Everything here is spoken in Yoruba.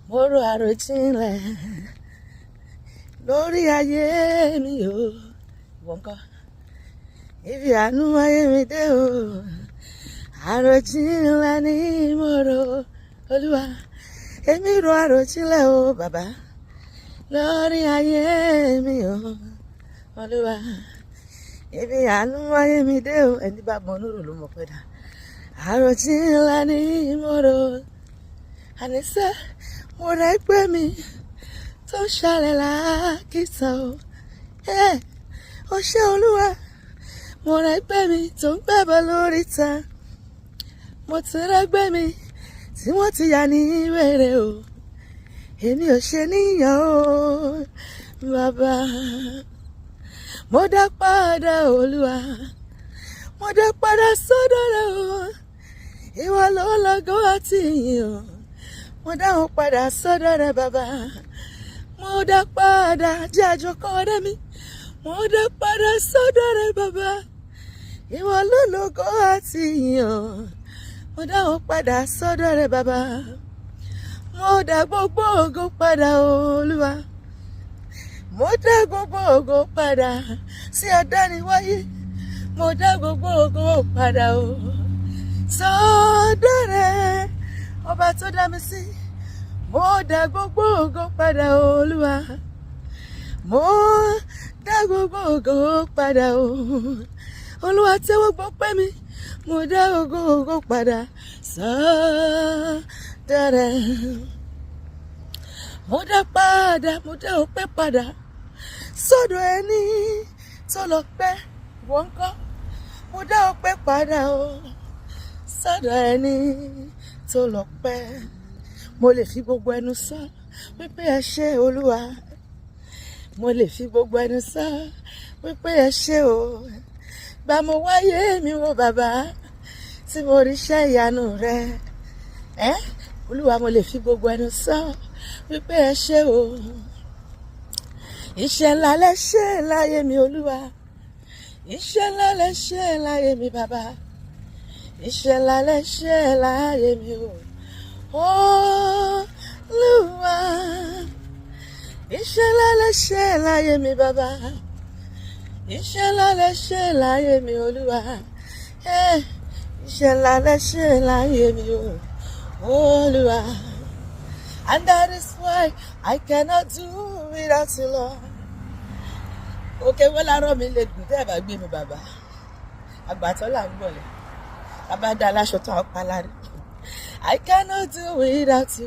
mo ro arojinle lórí ayé mi o. Wọ́n kọ́ ibi àánú ayé mi dé o. Arojinle ni mo ro Olúwa, èmi ro arojinle o bàbá lórí ayé mi o. Olúwa, ibi àánú ayé mi dé o. Ẹni bá mọ onúrò ló mọ̀ pé dá. Arojinle ni mo ro. Àníṣe mo rẹ pé mi tó ṣàlẹ̀ lákìtàn o. Ó ṣé Olúwa, mo rẹ pé mi tó ń gbẹ́bọ̀ lórí ta. Mo ti rẹ gbé mi tí wọ́n ti yà ní wèrè o. Èmi ò ṣe níyàn o bàbá. Mo dá padà Olúwa, mo dá padà sọ́dọ̀ rẹ o. Ìwọ ló lógo àti ìyìn o. Mo dá wọn padà sọ́dọ̀ rẹ bàbá. Mo dá padà jẹ́ àjọkọ́ ọ̀rẹ́ mi. Mo dá padà sọ́dọ̀ rẹ bàbá. Ìwọ ló lógo àti ìyìn o. Mo dá wọn padà sọ́dọ̀ rẹ bàbá. Mo dá gbogbo ògo padà Olúwa. Mo dá gbogbo ògo padà sí àdániwáyé. Mo dá gbogbo ògo padà o sọ́dọ̀ rẹ ọba tó dá mi sí. Mo dá gbogbo ògo padà Olúwa. Mo dá gbogbo ògo padà o. Olúwa tẹ́wọ́ gbọ́ pẹ́ mi. Mo dá gbogbo ògo padà sọ́dọ̀ rẹ. Mo dá padà, mo dá ọpẹ́ padà sọ́dọ̀ ẹni tó lọ pẹ́. Wọ́n kọ́ mo dá ọpẹ́ padà o sọ́dọ̀ ẹni tó lọ pẹ́. Mo lè fi gbogbo ẹnu sọ wípé ẹ ṣé Olúwa. Mo lè fi gbogbo ẹnu sọ wípé ẹ ṣé o. Gbà mo wáyé mi wo bàbá tí mo rí iṣẹ́ ìyanu rẹ. Olúwa, mo lè fi gbogbo ẹnu sọ wípé ẹ ṣé o. Iṣẹ́ ńlá lẹ ṣe láyé mi Olúwa. Iṣẹ́ ńlá lẹ ṣe láyé mi bàbá. Iṣẹ́ ńlá lẹ ṣe láyé mi o. Olúwa, iṣẹ́ ńlá lẹ ṣe láyé mi bàbá. Iṣẹ́ ńlá lẹ ṣe láyé mi Olúwa. Iṣẹ́ ńlá lẹ ṣe láyé mi o. Olúwa. And that is why I cannot do without you, Lord. Okay, well, I don't mean let me tell you, baby, Baba. Àgbàtọ́ là ń gbọ̀lẹ̀. Bàbá dá aláṣọ tó ń pa lárí. I cannot do without you.